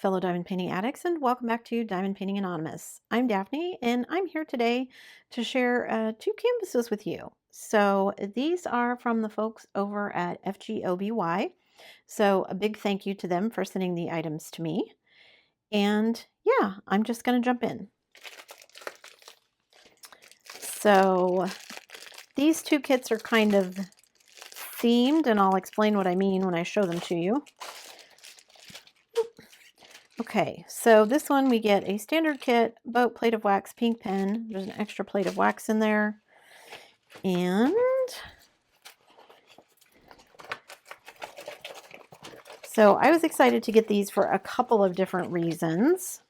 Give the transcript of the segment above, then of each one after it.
fellow diamond painting addicts, and welcome back to Diamond Painting Anonymous. I'm Daphne, and I'm here today to share two canvases with you. So these are from the folks over at FGOBY. So a big thank you to them for sending the items to me. And yeah, I'm just going to jump in. So these two kits are kind of themed, and I'll explain what I mean when I show them to you. Okay, so this one we get a standard kit, boat, plate of wax, pink pen. There's an extra plate of wax in there. And so I was excited to get these for a couple of different reasons.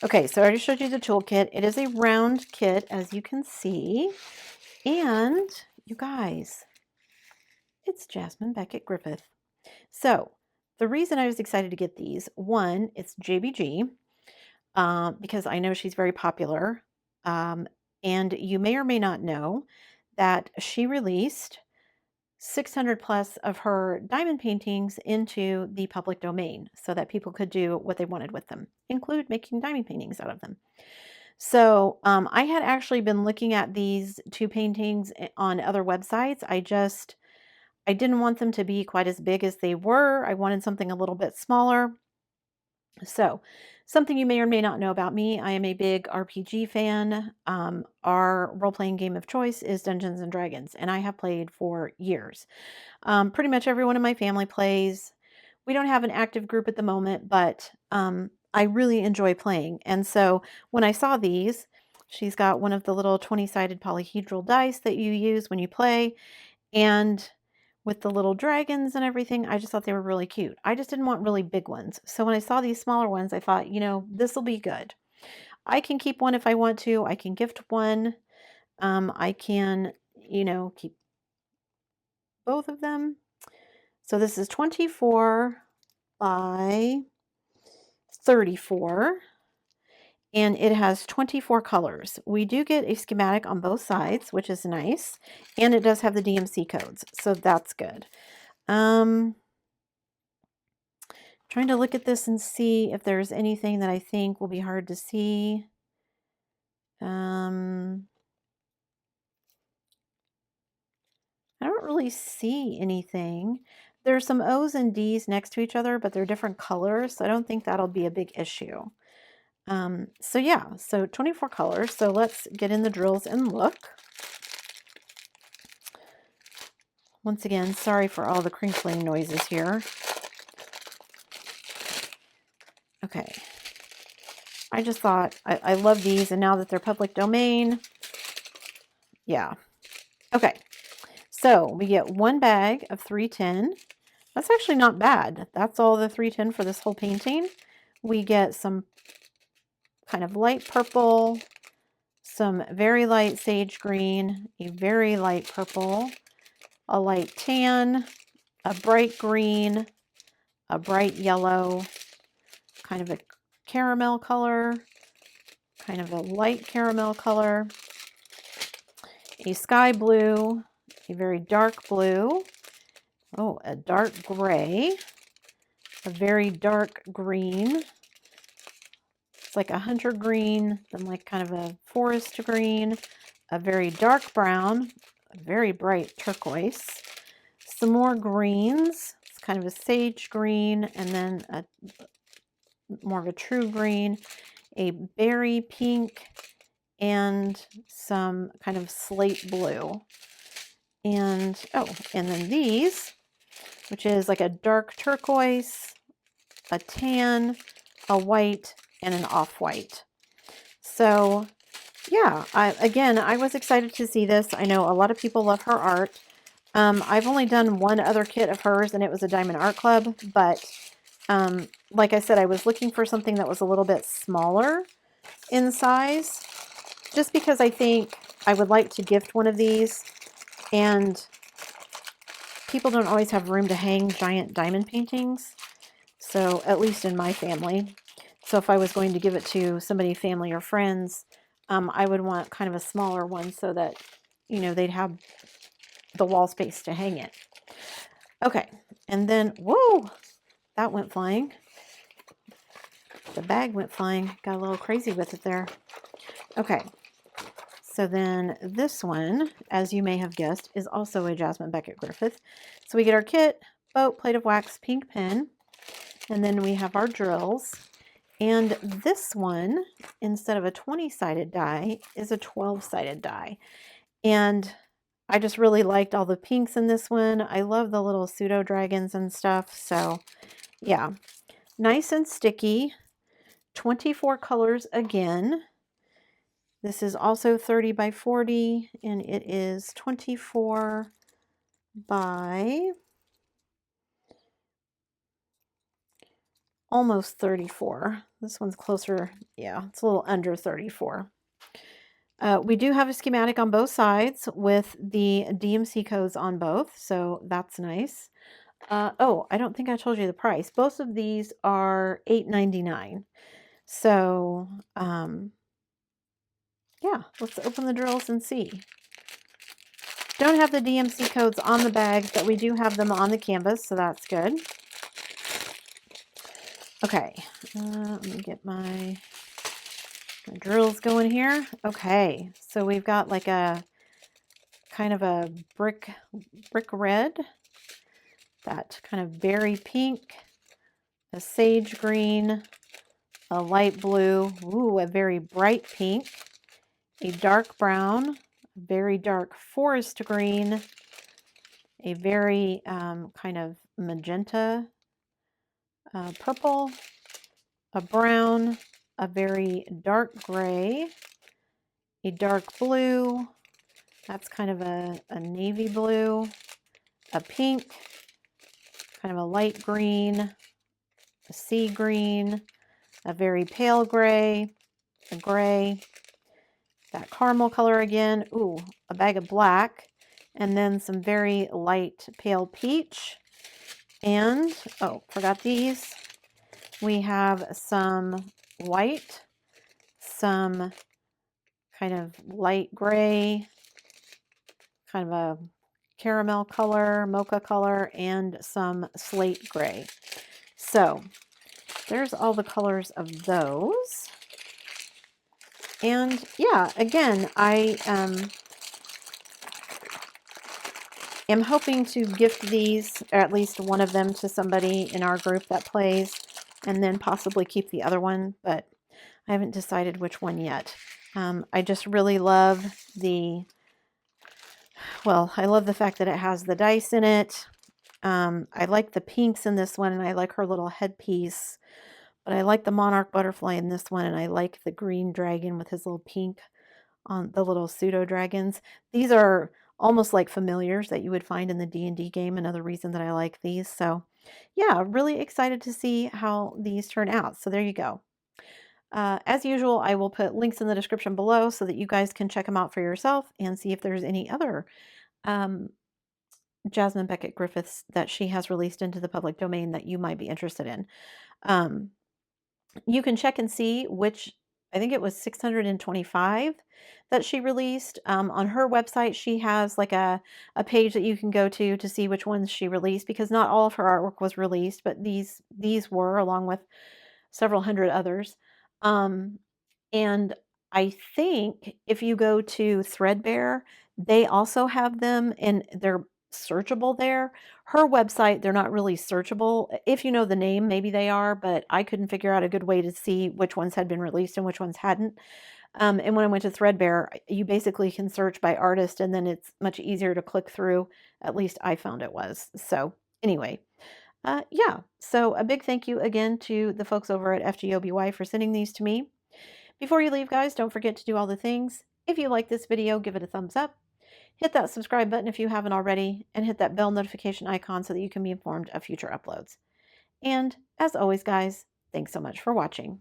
Okay, so I already showed you the toolkit. It is a round kit, as you can see. And you guys, it's Jasmine Becket-Griffith. So the reason I was excited to get these, one, it's JBG, because I know she's very popular. And you may or may not know that she released 600 plus of her diamond paintings into the public domain so that people could do what they wanted with them, include making diamond paintings out of them. So I had actually been looking at these two paintings on other websites. I didn't want them to be quite as big as they were. I wanted something a little bit smaller. So, something you may or may not know about me, I am a big RPG fan. Our role-playing game of choice is Dungeons and Dragons, and I have played for years. Pretty much everyone in my family plays. We don't have an active group at the moment, but I really enjoy playing. And so when I saw these, she's got one of the little 20-sided polyhedral dice that you use when you play, and with the little dragons and everything, I just thought they were really cute. I just didn't want really big ones. So when I saw these smaller ones, I thought, this will be good. I can keep one if I want to. I can gift one. I can, keep both of them. So this is 24 by 34. And it has 24 colors. We do get a schematic on both sides, which is nice. And it does have the DMC codes, so that's good. Trying to look at this and see if there's anything that I think will be hard to see. I don't really see anything. There's some O's and D's next to each other, but they're different colors, so I don't think that'll be a big issue. So yeah, so 24 colors. So let's get in the drills and look. Once again, sorry for all the crinkling noises here. Okay. I just thought, I love these, and now that they're public domain, yeah. Okay. So we get one bag of 310. That's actually not bad. That's all the 310 for this whole painting. We get some kind of light purple, some very light sage green, a very light purple, a light tan, a bright green, a bright yellow, kind of a caramel color, kind of a light caramel color, a sky blue, a very dark blue, oh, a dark gray, a very dark green. It's like a hunter green, then like kind of a forest green, a very dark brown, a very bright turquoise, some more greens. It's kind of a sage green, and then a more of a true green, a berry pink, and some kind of slate blue. And and then these, which is like a dark turquoise, a tan, a white, and an off-white. So yeah, I was excited to see this. I know a lot of people love her art. I've only done one other kit of hers, and it was a Diamond Art Club, but like I said, I was looking for something that was a little bit smaller in size, just because I think I would like to gift one of these, and people don't always have room to hang giant diamond paintings, so at least in my family. So if I was going to give it to somebody, family or friends, I would want kind of a smaller one so that, they'd have the wall space to hang it. Okay, and then, whoa, that went flying. The bag went flying. Got a little crazy with it there. Okay. So then this one, as you may have guessed, is also a Jasmine Becket-Griffith. So we get our kit, boat, plate of wax, pink pen, and then we have our drills. And this one, instead of a 20-sided die, is a 12-sided die. And I just really liked all the pinks in this one. I love the little pseudo dragons and stuff. So yeah, nice and sticky. 24 colors again. This is also 30 by 40, and it is 24 by almost 34. This one's closer. Yeah, it's a little under 34. We do have a schematic on both sides with the DMC codes on both, so that's nice. Oh, I don't think I told you the price. Both of these are $8.99. So, yeah, let's open the drills and see. Don't have the DMC codes on the bags, but we do have them on the canvas, so that's good. Okay, let me get my drills going here. Okay, so we've got like a kind of a brick red, that kind of berry pink, a sage green, a light blue, ooh, a very bright pink, a dark brown, very dark forest green, a very kind of magenta purple, a brown, a very dark gray, a dark blue, that's kind of a navy blue, a pink, kind of a light green, a sea green, a very pale gray, a gray, that caramel color again, ooh, a bag of black, and then some very light pale peach, and, oh, forgot these. We have some white, some kind of light gray, kind of a caramel color, mocha color, and some slate gray. So there's all the colors of those. And yeah, again, I am hoping to gift these, or at least one of them, to somebody in our group that plays, and then possibly keep the other one, but I haven't decided which one yet. I just really love the, well, I love the fact that it has the dice in it. I like the pinks in this one, and I like her little headpiece, but I like the monarch butterfly in this one, and I like the green dragon with his little pink on the little pseudo dragons. These are almost like familiars that you would find in the D&D game. Another reason that I like these. So yeah, really excited to see how these turn out. So there you go. As usual, I will put links in the description below so that you guys can check them out for yourself and see if there's any other Jasmine Becket-Griffiths that she has released into the public domain that you might be interested in. You can check and see which, I think it was 625 that she released. On her website, she has like a page that you can go to see which ones she released, because not all of her artwork was released, but these were, along with several hundred others. And I think if you go to Threadbare, they also have them, and they're searchable there. Her website, they're not really searchable. If you know the name, maybe they are, but I couldn't figure out a good way to see which ones had been released and which ones hadn't. And when I went to Threadbare, you basically can search by artist, and then it's much easier to click through. At least I found it was. So anyway, yeah. So a big thank you again to the folks over at FGOBY for sending these to me. Before you leave, guys, don't forget to do all the things. If you like this video, give it a thumbs up. Hit that subscribe button if you haven't already, and hit that bell notification icon so that you can be informed of future uploads. And as always, guys, thanks so much for watching.